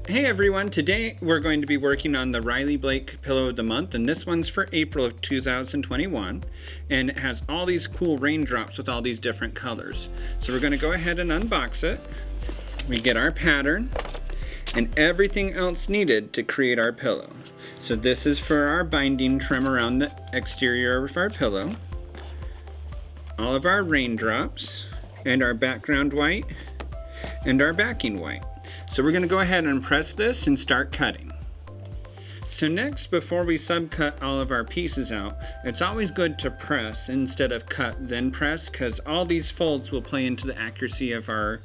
Hey everyone, today we're going to be working on the Riley Blake Pillow of the Month, and this one's for April of 2021, and it has all these cool raindrops with all these different colors. So we're going to go ahead and unbox it. We get our pattern and everything else needed to create our pillow. So this is for our binding trim around the exterior of our pillow, all of our raindrops, and our background white, and our backing white. So we're going to go ahead and press this and start cutting. So next, before we subcut all of our pieces out, it's always good to press instead of cut then press, because all these folds will play into the accuracy of our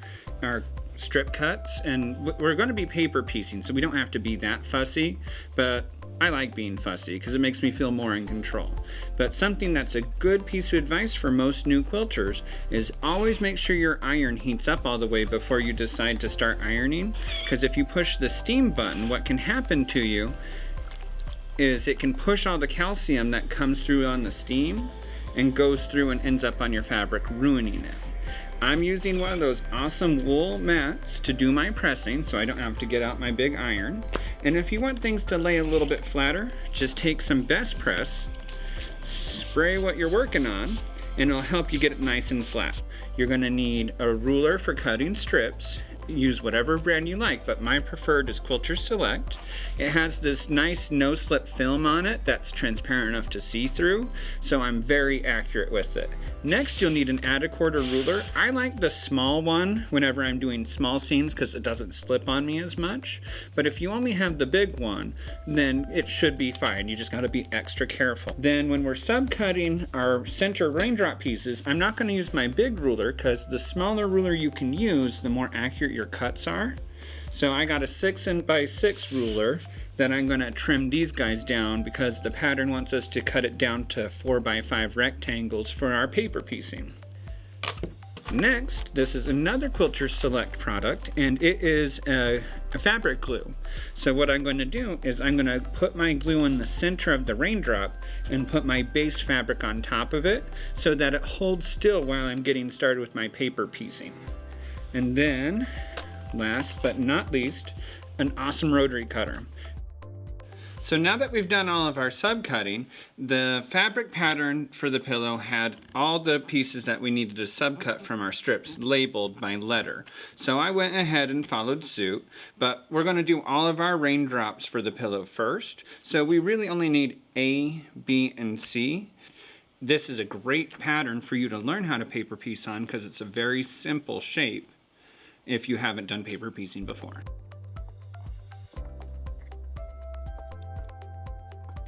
strip cuts. And we're going to be paper piecing, so we don't have to be that fussy, but I like being fussy because it makes me feel more in control. But something that's a good piece of advice for most new quilters is always make sure your iron heats up all the way before you decide to start ironing, because if you push the steam button, what can happen to you is it can push all the calcium that comes through on the steam and goes through and ends up on your fabric, ruining it. I'm using one of those awesome wool mats to do my pressing, so I don't have to get out my big iron. And if you want things to lay a little bit flatter, just take some Best Press, spray what you're working on, and it'll help you get it nice and flat. You're going to need a ruler for cutting strips. Use whatever brand you like, but my preferred is Quilter Select. It has this nice no-slip film on it that's transparent enough to see through, so I'm very accurate with it. Next, you'll need an add-a-quarter ruler. I like the small one whenever I'm doing small seams because it doesn't slip on me as much, but if you only have the big one, then it should be fine. You just got to be extra careful. Then when we're subcutting our center raindrop pieces, I'm not going to use my big ruler because the smaller ruler you can use, the more accurate your cuts are. So I got a 6x6 ruler that I'm going to trim these guys down because the pattern wants us to cut it down to 4x5 rectangles for our paper piecing. Next, this is another Quilter Select product, and it is a fabric glue. So what I'm going to do is I'm going to put my glue in the center of the raindrop and put my base fabric on top of it so that it holds still while I'm getting started with my paper piecing. And then, last but not least, an awesome rotary cutter. So now that we've done all of our subcutting, the fabric pattern for the pillow had all the pieces that we needed to subcut from our strips labeled by letter. So I went ahead and followed suit, but we're going to do all of our raindrops for the pillow first. So we really only need A, B, and C. This is a great pattern for you to learn how to paper piece on because it's a very simple shape if you haven't done paper piecing before.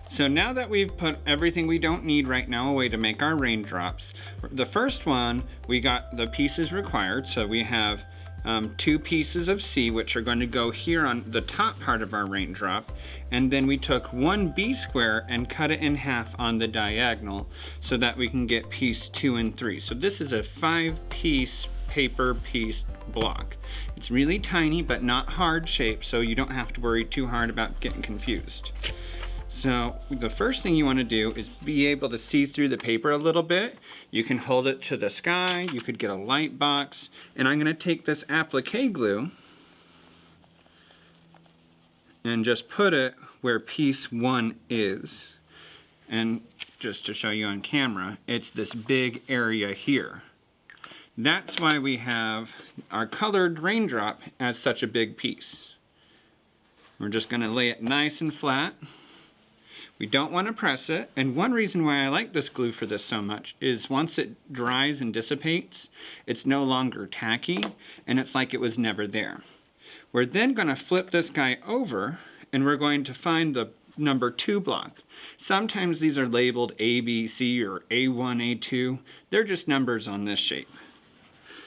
So now that we've put everything we don't need right now away to make our raindrops, the first one, we got the pieces required. So we have 2 pieces of C, which are going to go here on the top part of our raindrop. And then we took 1 B square and cut it in half on the diagonal so that we can get piece 2 and 3. So this is a 5-piece paper piece block. It's really tiny but not hard shape, so you don't have to worry too hard about getting confused. So the first thing you want to do is be able to see through the paper a little bit. You can hold it to the sky, you could get a light box, and I'm going to take this applique glue and just put it where piece 1 is. And just to show you on camera, it's this big area here. That's why we have our colored raindrop as such a big piece. We're just going to lay it nice and flat. We don't want to press it, and one reason why I like this glue for this so much is once it dries and dissipates, it's no longer tacky, and it's like it was never there. We're then going to flip this guy over, and we're going to find the number 2 block. Sometimes these are labeled A, B, C, or A1, A2. They're just numbers on this shape.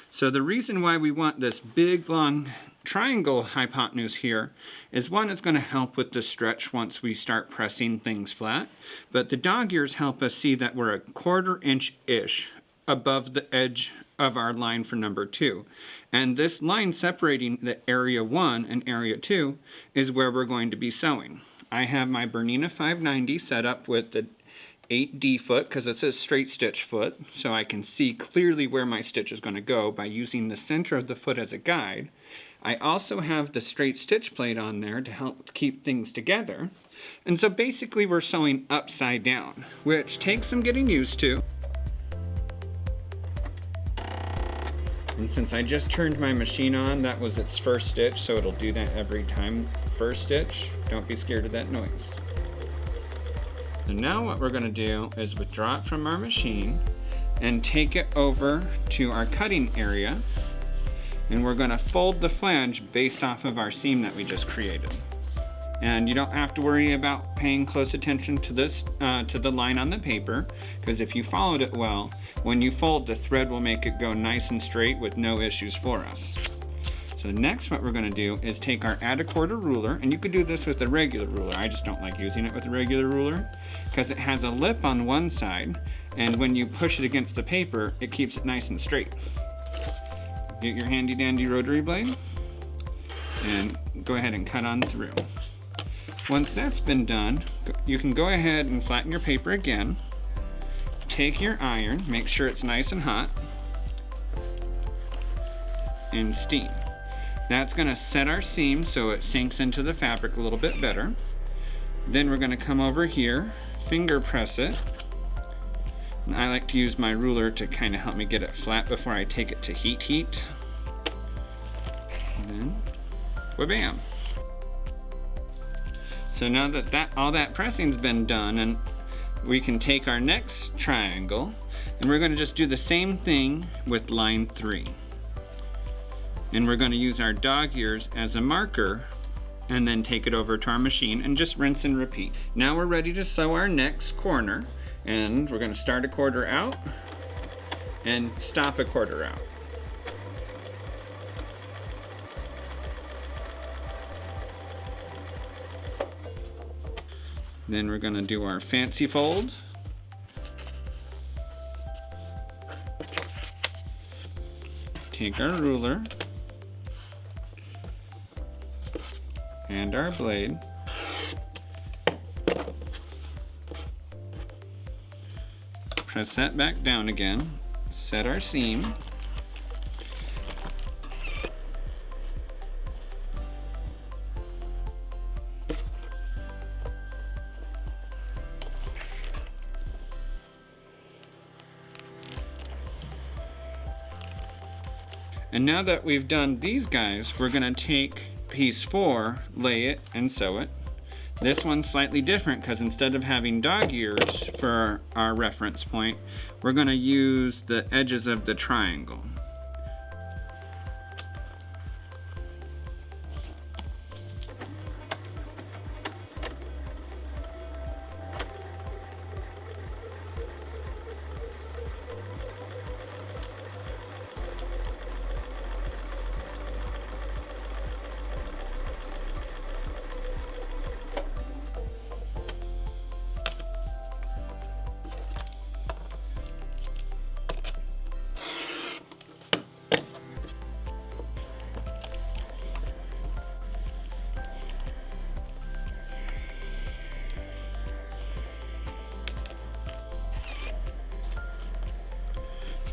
So the reason why we want this big, long triangle hypotenuse here is one, it's going to help with the stretch once we start pressing things flat, but the dog ears help us see that we're a 1/4 inch-ish above the edge of our line for number 2. And this line separating the area 1 and area 2 is where we're going to be sewing. I have my Bernina 590 set up with the 8D foot because it's a straight stitch foot, so I can see clearly where my stitch is going to go by using the center of the foot as a guide. I also have the straight stitch plate on there to help keep things together. And so basically we're sewing upside down, which takes some getting used to. And since I just turned my machine on, that was its first stitch, so it'll do that every time. First stitch, don't be scared of that noise. So now what we're going to do is withdraw it from our machine and take it over to our cutting area, and we're going to fold the flange based off of our seam that we just created. And you don't have to worry about paying close attention to this, to the line on the paper, because if you followed it well, when you fold, the thread will make it go nice and straight with no issues for us. So next what we're going to do is take our add a quarter ruler, and you could do this with a regular ruler. I just don't like using it with a regular ruler because it has a lip on one side, and when you push it against the paper, it keeps it nice and straight. Get your handy dandy rotary blade and go ahead and cut on through. Once that's been done, you can go ahead and flatten your paper again. Take your iron, make sure it's nice and hot, and steam. That's going to set our seam so it sinks into the fabric a little bit better. Then we're going to come over here, finger press it. And I like to use my ruler to kind of help me get it flat before I take it to heat. And then, wha-bam. So now that all that pressing's been done, and we can take our next triangle, and we're going to just do the same thing with line 3. And we're going to use our dog ears as a marker and then take it over to our machine and just rinse and repeat. Now we're ready to sew our next corner, and we're going to start a quarter out and stop a quarter out. Then we're going to do our fancy fold. Take our ruler and our blade. Press that back down again. Set our seam. And now that we've done these guys, we're going to take piece 4, lay it, and sew it. This one's slightly different because instead of having dog ears for our reference point, we're going to use the edges of the triangle.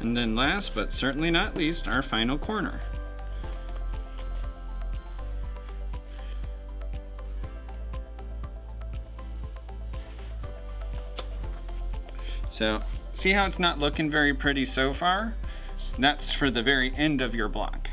And then last but certainly not least, our final corner. So, see how it's not looking very pretty so far? That's for the very end of your block.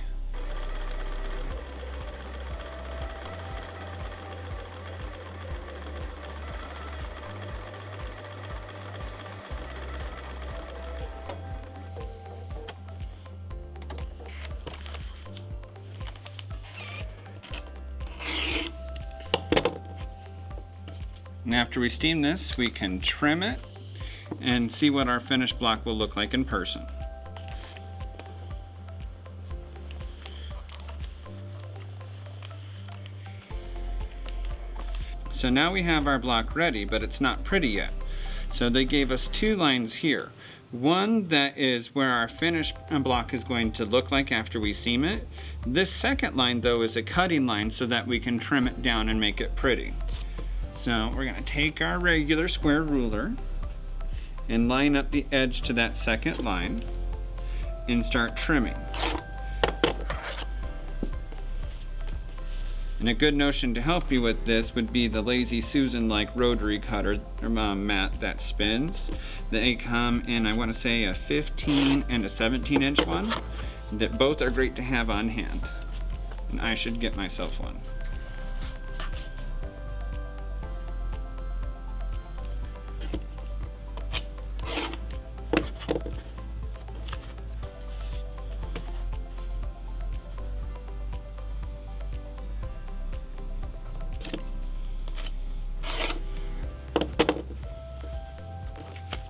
And after we steam this, we can trim it and see what our finished block will look like in person. So now we have our block ready, but it's not pretty yet. So they gave us 2 lines here. One that is where our finished block is going to look like after we seam it. This second line though is a cutting line so that we can trim it down and make it pretty. So we're going to take our regular square ruler and line up the edge to that second line and start trimming. And a good notion to help you with this would be the Lazy Susan like rotary cutter mat that spins. They come in, I want to say, a 15 and a 17-inch one. That both are great to have on hand. And I should get myself one.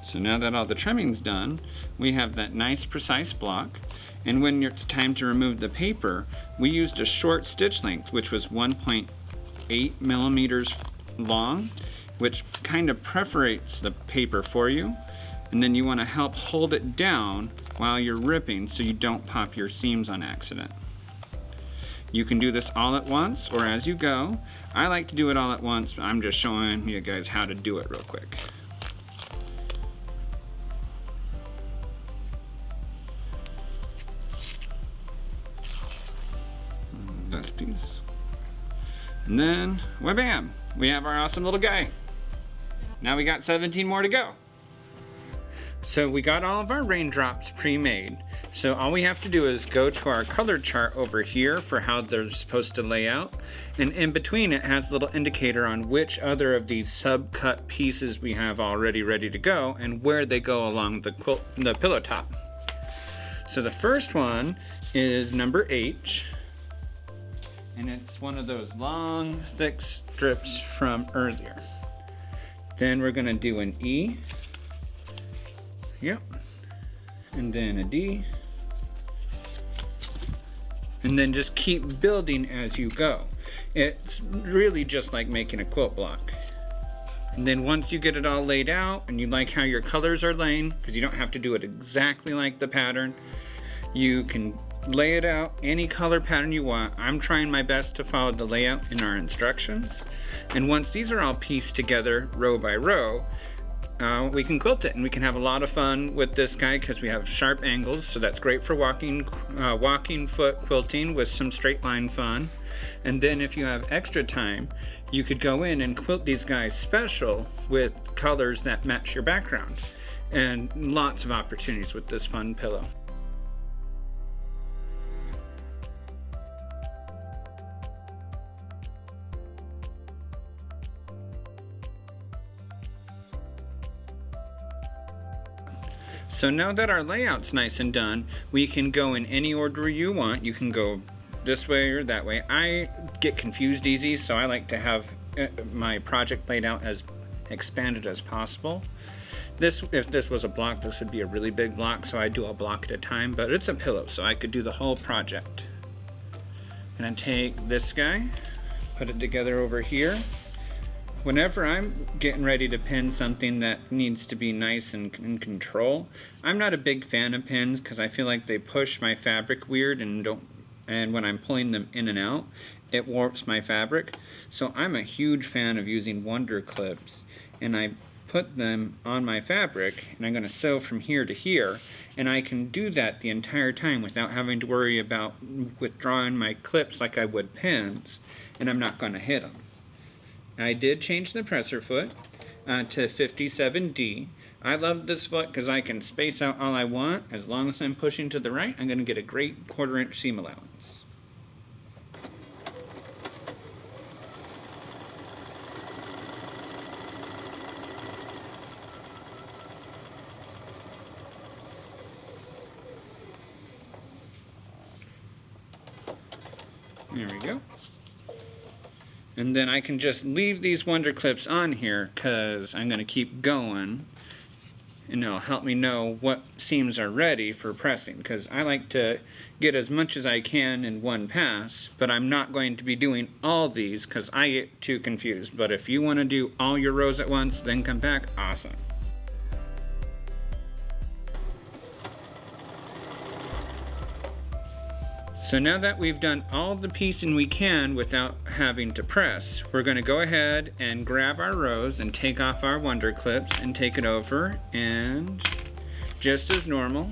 So now that all the trimming's done, we have that nice precise block. And when it's time to remove the paper, we used a short stitch length, which was 1.8 millimeters long, which kind of perforates the paper for you. And then you want to help hold it down while you're ripping so you don't pop your seams on accident. You can do this all at once or as you go. I like to do it all at once, but I'm just showing you guys how to do it real quick. This piece. And then, wha-bam! We have our awesome little guy. Now we got 17 more to go. So we got all of our raindrops pre-made. So all we have to do is go to our color chart over here for how they're supposed to lay out. And in between it has a little indicator on which other of these sub-cut pieces we have already ready to go and where they go along the pillow top. So the first one is number H. And it's one of those long, thick strips from earlier. Then we're gonna do an E. Yep. And then a D. And then just keep building as you go. It's really just like making a quilt block. And then once you get it all laid out and you like how your colors are laying, because you don't have to do it exactly like the pattern, you can lay it out any color pattern you want. I'm trying my best to follow the layout in our instructions. And once these are all pieced together row by row, we can quilt it and we can have a lot of fun with this guy because we have sharp angles, so that's great for walking foot quilting with some straight line fun. And then if you have extra time, you could go in and quilt these guys special with colors that match your background. And lots of opportunities with this fun pillow. So now that our layout's nice and done, we can go in any order you want. You can go this way or that way. I get confused easy, so I like to have my project laid out as expanded as possible. If this was a block, this would be a really big block, so I do a block at a time, but it's a pillow, so I could do the whole project. And I take this guy, put it together over here. Whenever I'm getting ready to pin something that needs to be nice and in control, I'm not a big fan of pins because I feel like they push my fabric weird and when I'm pulling them in and out, it warps my fabric. So I'm a huge fan of using Wonder Clips, and I put them on my fabric and I'm going to sew from here to here, and I can do that the entire time without having to worry about withdrawing my clips like I would pins, and I'm not going to hit them. I did change the presser foot to 57D. I love this foot because I can space out all I want. As long as I'm pushing to the right, I'm going to get a great 1/4 inch seam allowance. There we go. And then I can just leave these Wonder Clips on here because I'm going to keep going, and it'll help me know what seams are ready for pressing, because I like to get as much as I can in one pass, but I'm not going to be doing all these because I get too confused. But if you want to do all your rows at once, then come back, awesome. So now that we've done all the piecing we can without having to press, we're going to go ahead and grab our rows and take off our Wonder Clips and take it over, and just as normal,